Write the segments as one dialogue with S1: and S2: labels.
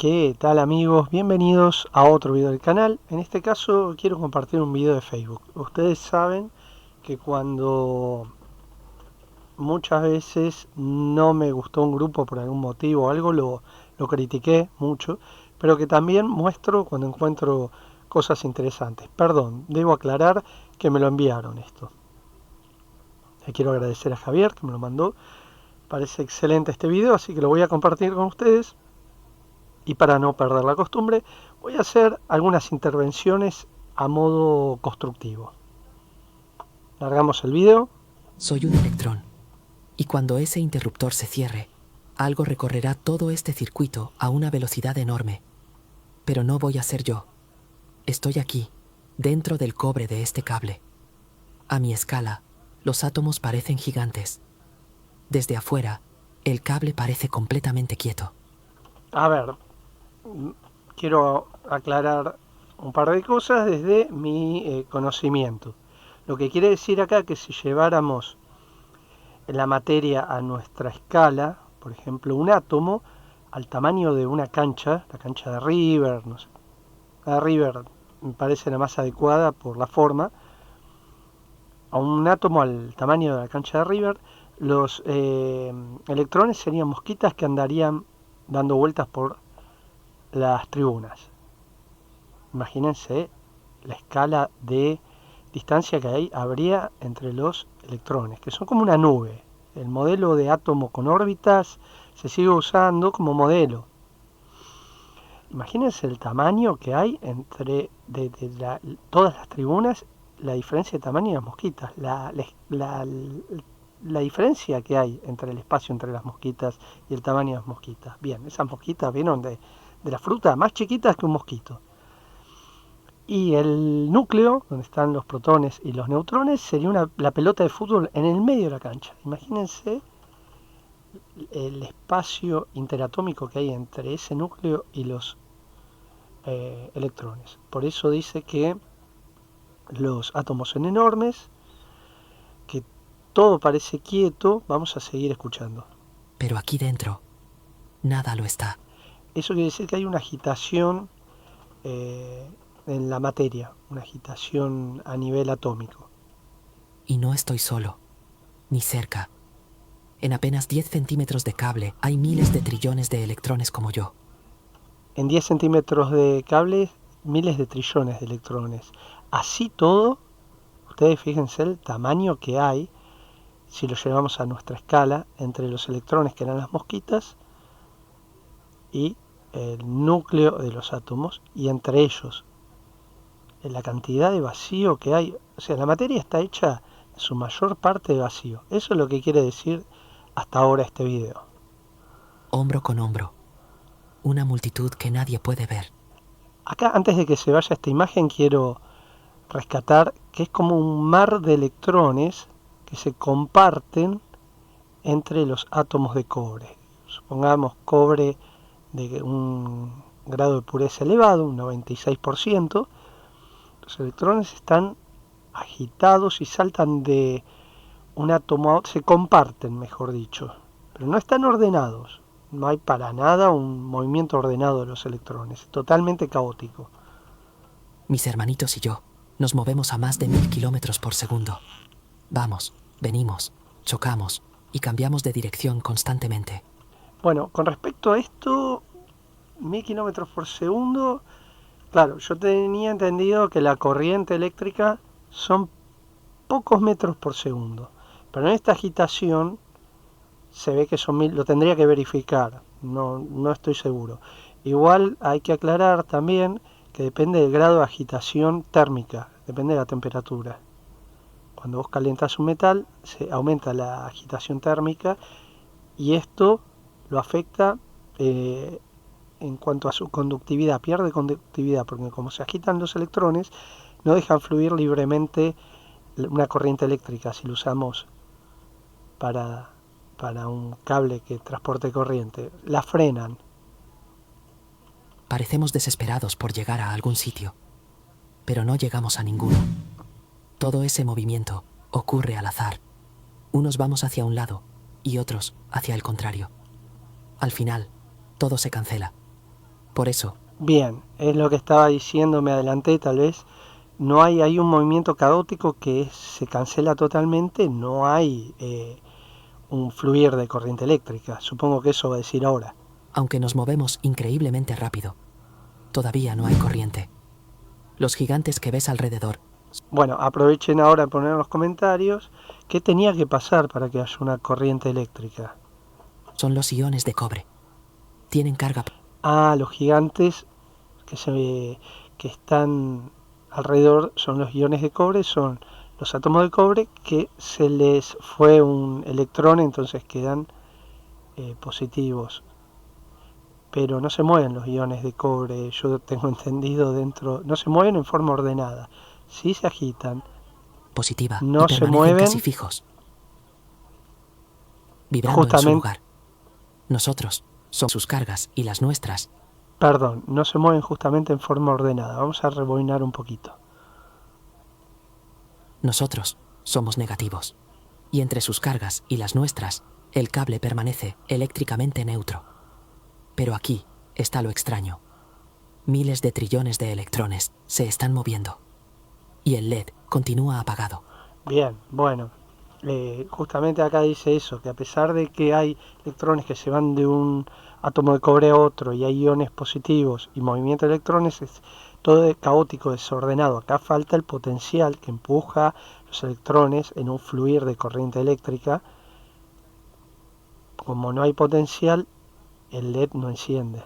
S1: ¿Qué tal amigos? Bienvenidos a otro video del canal. En este caso quiero compartir un video de Facebook. Ustedes saben que cuando muchas veces no me gustó un grupo por algún motivo o algo, lo critiqué mucho, pero que también muestro cuando encuentro cosas interesantes. Perdón, debo aclarar que me lo enviaron esto. Le quiero agradecer a Javier que me lo mandó. Parece excelente este video, así que lo voy a compartir con ustedes. Y para no perder la costumbre, voy a hacer algunas intervenciones a modo constructivo. Largamos el video.
S2: Soy un electrón, y cuando ese interruptor se cierre, algo recorrerá todo este circuito a una velocidad enorme. Pero no voy a ser yo. Estoy aquí, dentro del cobre de este cable. A mi escala, los átomos parecen gigantes. Desde afuera, el cable parece completamente quieto.
S1: A ver, quiero aclarar un par de cosas desde mi conocimiento. Lo que quiere decir acá que si lleváramos la materia a nuestra escala, por ejemplo un átomo, al tamaño de una cancha, la cancha de River, no sé, la River me parece la más adecuada por la forma, a un átomo al tamaño de la cancha de River, los electrones serían mosquitas que andarían dando vueltas por las tribunas. Imagínense la escala de distancia que habría entre los electrones, que son como una nube. El modelo de átomo con órbitas se sigue usando como modelo. Imagínense el tamaño que hay entre todas las tribunas, la diferencia de tamaño de las mosquitas, la diferencia que hay entre el espacio entre las mosquitas y el tamaño de las mosquitas. Bien, esas mosquitas vienen de la fruta más chiquitas que un mosquito. Y el núcleo, donde están los protones y los neutrones, sería la pelota de fútbol en el medio de la cancha. Imagínense el espacio interatómico que hay entre ese núcleo y los electrones. Por eso dice que los átomos son enormes, que todo parece quieto. Vamos a seguir escuchando.
S2: Pero aquí dentro, nada lo está.
S1: Eso quiere decir que hay una agitación en la materia, una agitación a nivel atómico.
S2: Y no estoy solo, ni cerca. En apenas 10 centímetros de cable hay miles de trillones de electrones como yo.
S1: En 10 centímetros de cable, miles de trillones de electrones. Así todo, ustedes fíjense el tamaño que hay, si lo llevamos a nuestra escala, entre los electrones que eran las mosquitas y el núcleo de los átomos, y entre ellos la cantidad de vacío que hay. O sea, la materia está hecha en su mayor parte de vacío. Eso es lo que quiere decir hasta ahora este video.
S2: Hombro con hombro. Una multitud que nadie puede ver.
S1: Acá, antes de que se vaya esta imagen, quiero rescatar que es como un mar de electrones que se comparten entre los átomos de cobre. Supongamos cobre de un grado de pureza elevado, un 96%. Los electrones están agitados y saltan de un átomo a otro, se comparten, mejor dicho, pero no están ordenados. No hay para nada un movimiento ordenado de los electrones, es totalmente caótico.
S2: Mis hermanitos y yo nos movemos a más de 1000 kilómetros por segundo. Vamos, venimos, chocamos y cambiamos de dirección constantemente.
S1: Bueno, con respecto a esto, 1000 kilómetros por segundo, claro, yo tenía entendido que la corriente eléctrica son pocos metros por segundo, pero en esta agitación se ve que son 1000, lo tendría que verificar, no estoy seguro. Igual hay que aclarar también que depende del grado de agitación térmica, depende de la temperatura. Cuando vos calentas un metal, se aumenta la agitación térmica y esto lo afecta en cuanto a su conductividad, pierde conductividad, porque como se agitan los electrones, no dejan fluir libremente una corriente eléctrica si lo usamos para un cable que transporte corriente. La frenan.
S2: Parecemos desesperados por llegar a algún sitio, pero no llegamos a ninguno. Todo ese movimiento ocurre al azar. Unos vamos hacia un lado y otros hacia el contrario. Al final, todo se cancela. Por eso,
S1: Bien, es lo que estaba diciendo, me adelanté tal vez. No hay un movimiento caótico que se cancela totalmente, no hay un fluir de corriente eléctrica. Supongo que eso va a decir ahora.
S2: aunque nos movemos increíblemente rápido, todavía no hay corriente. Los gigantes que ves alrededor
S1: Bueno, aprovechen ahora de poner en los comentarios qué tenía que pasar para que haya una corriente eléctrica.
S2: son los iones de cobre. Tienen carga.
S1: Ah, los gigantes que están alrededor son los iones de cobre, son los átomos de cobre que se les fue un electrón, entonces quedan positivos. Pero no se mueven los iones de cobre, yo tengo entendido dentro, no se mueven en forma ordenada. Sí se agitan,
S2: Positiva
S1: no
S2: y
S1: se
S2: permanecen
S1: mueven
S2: casi fijos, vibrando en su
S1: justamente,
S2: lugar. Nosotros somos sus cargas y las nuestras.
S1: perdón, no se mueven justamente en forma ordenada. Vamos a rebobinar un poquito.
S2: Nosotros somos negativos. Y entre sus cargas y las nuestras, el cable permanece eléctricamente neutro. Pero aquí está lo extraño. Miles de trillones de electrones se están moviendo. Y el LED continúa apagado.
S1: Bien, bueno, justamente acá dice eso, que a pesar de que hay electrones que se van de un átomo de cobre a otro y hay iones positivos y movimiento de electrones, es todo caótico, desordenado. Acá falta el potencial que empuja los electrones en un fluir de corriente eléctrica. Como no hay potencial, el LED no enciende.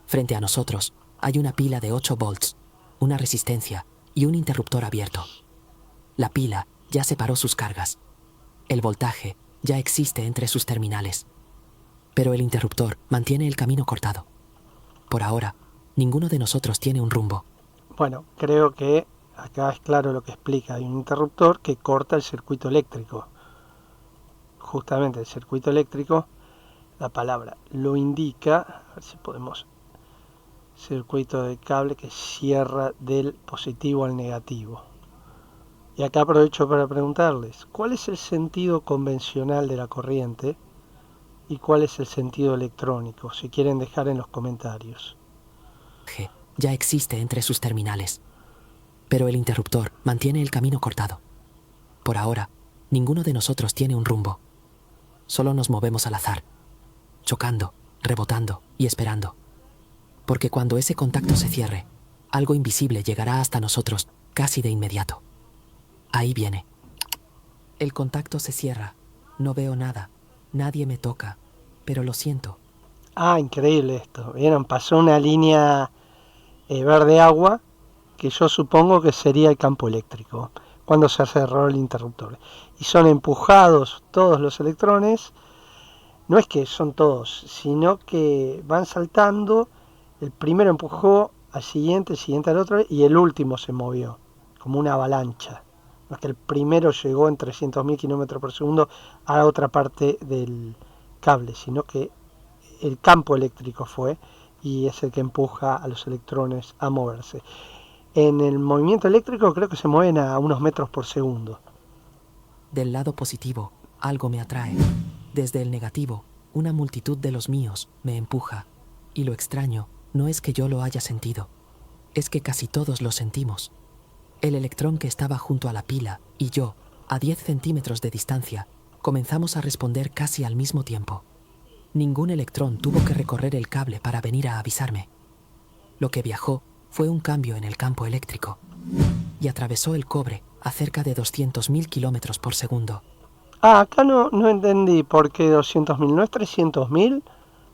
S2: Frente a nosotros hay una pila de 8 volts, una resistencia y un interruptor abierto. La pila ya separó sus cargas. El voltaje ya existe entre sus terminales. Pero el interruptor mantiene el camino cortado. Por ahora, ninguno de nosotros tiene un rumbo.
S1: Bueno, creo que acá es claro lo que explica. Hay un interruptor que corta el circuito eléctrico. Justamente el circuito eléctrico, la palabra lo indica. A ver si podemos. Circuito de cable que cierra del positivo al negativo. Y acá aprovecho para preguntarles, ¿cuál es el sentido convencional de la corriente y cuál es el sentido electrónico? Si quieren dejar en los comentarios.
S2: Ya existe entre sus terminales. Pero el interruptor mantiene el camino cortado. Por ahora, ninguno de nosotros tiene un rumbo. Solo nos movemos al azar, chocando, rebotando y esperando. Porque cuando ese contacto se cierre, algo invisible llegará hasta nosotros casi de inmediato. Ahí viene. El contacto se cierra. No veo nada. Nadie me toca. Pero lo siento.
S1: Ah, increíble esto. Vieron, pasó una línea verde agua que yo supongo que sería el campo eléctrico cuando se cerró el interruptor. Y son empujados todos los electrones. No es que son todos, sino que van saltando. El primero empujó al siguiente, el siguiente al otro y el último se movió, como una avalancha. No es que el primero llegó en 300.000 kilómetros por segundo a la otra parte del cable, sino que el campo eléctrico fue y es el que empuja a los electrones a moverse. En el movimiento eléctrico creo que se mueven a unos metros por segundo.
S2: Del lado positivo, algo me atrae. Desde el negativo, una multitud de los míos me empuja. Y lo extraño no es que yo lo haya sentido, es que casi todos lo sentimos. El electrón que estaba junto a la pila y yo, a 10 centímetros de distancia, comenzamos a responder casi al mismo tiempo. Ningún electrón tuvo que recorrer el cable para venir a avisarme. Lo que viajó fue un cambio en el campo eléctrico y atravesó el cobre a cerca de 200.000 kilómetros por segundo.
S1: Ah, acá no entendí por qué 200.000, ¿no es 300.000?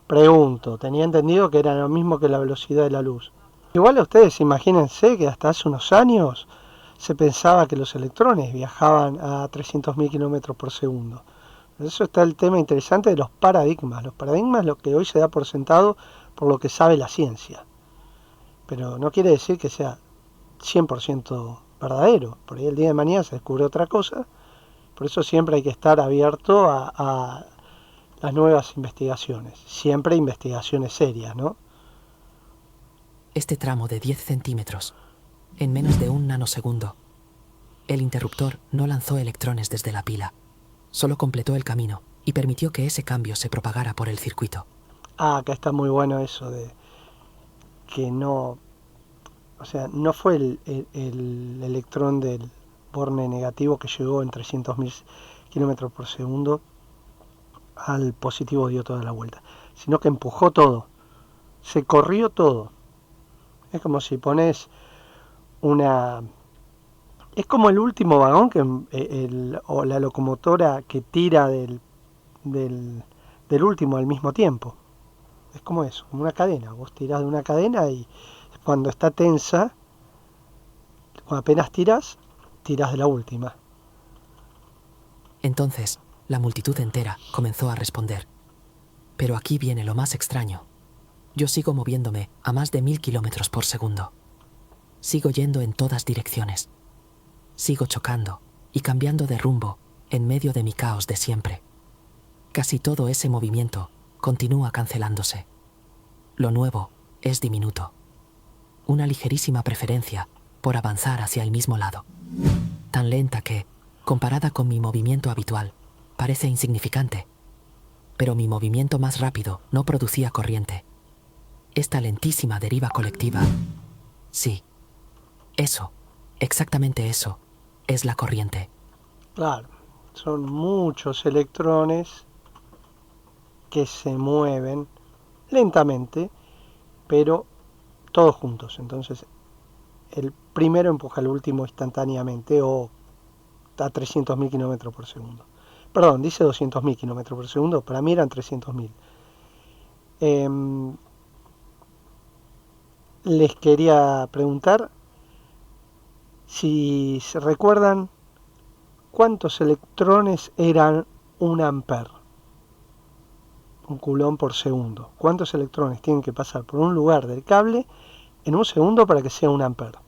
S1: Pregunto, tenía entendido que era lo mismo que la velocidad de la luz. Igual ustedes imagínense que hasta hace unos años se pensaba que los electrones viajaban a 300.000 kilómetros por segundo. Por eso está el tema interesante de los paradigmas. Los paradigmas es lo que hoy se da por sentado por lo que sabe la ciencia. Pero no quiere decir que sea 100% verdadero. Por ahí el día de mañana se descubre otra cosa. Por eso siempre hay que estar abierto a las nuevas investigaciones. Siempre investigaciones serias, ¿no?
S2: Este tramo de 10 centímetros, en menos de un nanosegundo. El interruptor no lanzó electrones desde la pila. Solo completó el camino y permitió que ese cambio se propagara por el circuito.
S1: Acá está muy bueno eso de que no, o sea, no fue el electrón del Borne negativo que llegó en 300.000 kilómetros por segundo al positivo, dio toda la vuelta, sino que empujó todo, se corrió todo. Es como si pones una... Es como el último vagón que o la locomotora que tira del, del último al mismo tiempo. Es como eso, como una cadena. Vos tirás de una cadena y cuando está tensa, cuando apenas tirás de la última.
S2: Entonces, la multitud entera comenzó a responder. Pero aquí viene lo más extraño. Yo sigo moviéndome a más de 1000 kilómetros por segundo. Sigo yendo en todas direcciones. Sigo chocando y cambiando de rumbo en medio de mi caos de siempre. Casi todo ese movimiento continúa cancelándose. Lo nuevo es diminuto. Una ligerísima preferencia por avanzar hacia el mismo lado. Tan lenta que, comparada con mi movimiento habitual, parece insignificante. Pero mi movimiento más rápido no producía corriente. Esta lentísima deriva colectiva, sí, eso, exactamente eso, es la corriente.
S1: Claro, son muchos electrones que se mueven lentamente, pero todos juntos. Entonces, el primero empuja al último instantáneamente o a 300.000 kilómetros por segundo. Perdón, dice 200.000 kilómetros por segundo, para mí eran 300.000. Les quería preguntar si se recuerdan cuántos electrones eran un amper, un coulomb por segundo. ¿Cuántos electrones tienen que pasar por un lugar del cable en un segundo para que sea un amper?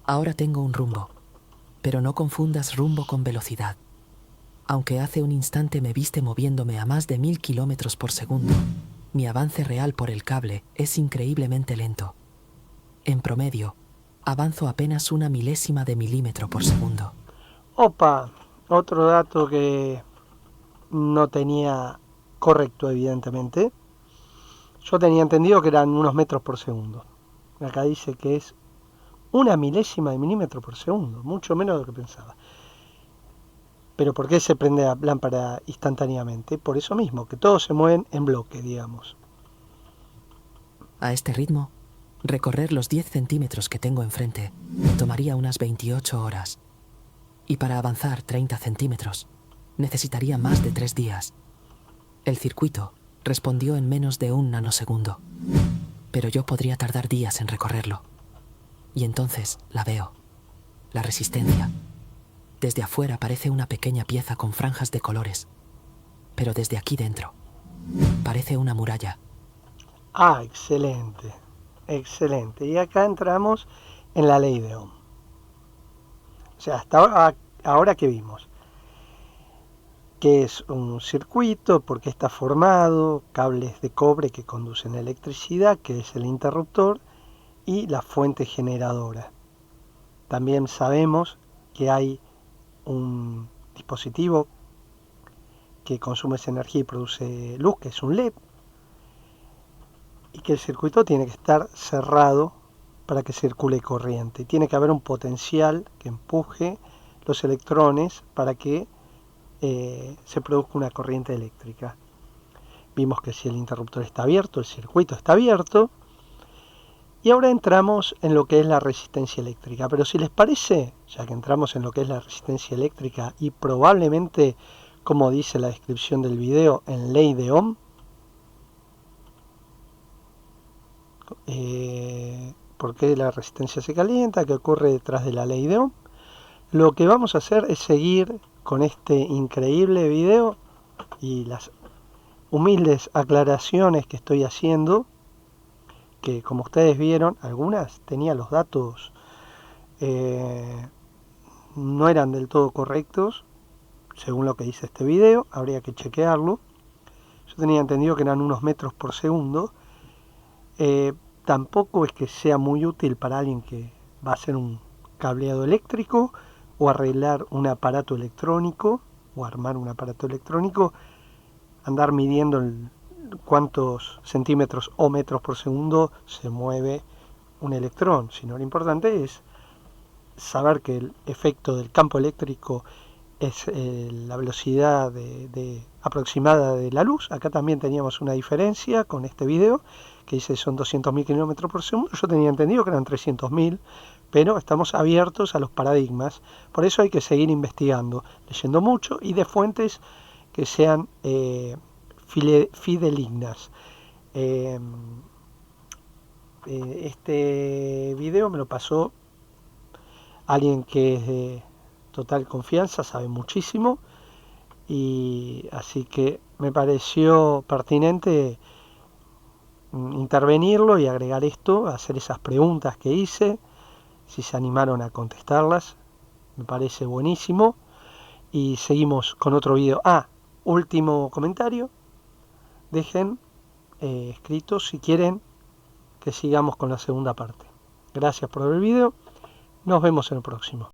S2: Ahora tengo un rumbo, pero no confundas rumbo con velocidad. Aunque hace un instante me viste moviéndome a más de 1000 kilómetros por segundo, mi avance real por el cable es increíblemente lento. En promedio, avanzo apenas una milésima de milímetro por segundo.
S1: Opa, otro dato que no tenía correcto, evidentemente. Yo tenía entendido que eran unos metros por segundo. Acá dice que es una milésima de milímetro por segundo, mucho menos de lo que pensaba. Pero ¿por qué se prende la lámpara instantáneamente? Por eso mismo, que todos se mueven en bloque, digamos.
S2: A este ritmo, recorrer los 10 centímetros que tengo enfrente me tomaría unas 28 horas. Y para avanzar 30 centímetros, necesitaría más de 3 días. El circuito respondió en menos de un nanosegundo, pero yo podría tardar días en recorrerlo. Y entonces la veo, la resistencia. Desde afuera parece una pequeña pieza con franjas de colores, pero desde aquí dentro parece una muralla.
S1: Ah, excelente, excelente. Y acá entramos en la ley de Ohm. O sea, hasta ahora que vimos, que es un circuito, porque está formado, cables de cobre que conducen electricidad, que es el interruptor, y la fuente generadora. También sabemos que hay un dispositivo que consume esa energía y produce luz, que es un LED, y que el circuito tiene que estar cerrado para que circule corriente. Tiene que haber un potencial que empuje los electrones para que se produzca una corriente eléctrica. Vimos que si el interruptor está abierto, el circuito está abierto. Y ahora entramos en lo que es la resistencia eléctrica. Pero si les parece, ya que entramos en lo que es la resistencia eléctrica y probablemente, como dice la descripción del video, en ley de Ohm, ¿por qué la resistencia se calienta? ¿Qué ocurre detrás de la ley de Ohm? Lo que vamos a hacer es seguir con este increíble video y las humildes aclaraciones que estoy haciendo, que como ustedes vieron, algunas tenía los datos, no eran del todo correctos, según lo que dice este video, habría que chequearlo. Yo tenía entendido que eran unos metros por segundo. Tampoco es que sea muy útil para alguien que va a hacer un cableado eléctrico o arreglar un aparato electrónico o armar un aparato electrónico, andar midiendo cuántos centímetros o metros por segundo se mueve un electrón, sino lo importante es saber que el efecto del campo eléctrico es la velocidad aproximada de la luz. Acá también teníamos una diferencia con este video, que dice son 200.000 kilómetros por segundo. Yo tenía entendido que eran 300.000, pero estamos abiertos a los paradigmas. Por eso hay que seguir investigando, leyendo mucho y de fuentes que sean fidedignas. Este video me lo pasó alguien que es de total confianza, sabe muchísimo, y así que me pareció pertinente intervenirlo y agregar esto, hacer esas preguntas que hice, si se animaron a contestarlas, me parece buenísimo. Y seguimos con otro video. Último comentario, dejen escrito si quieren que sigamos con la segunda parte. Gracias por ver el video, nos vemos en el próximo.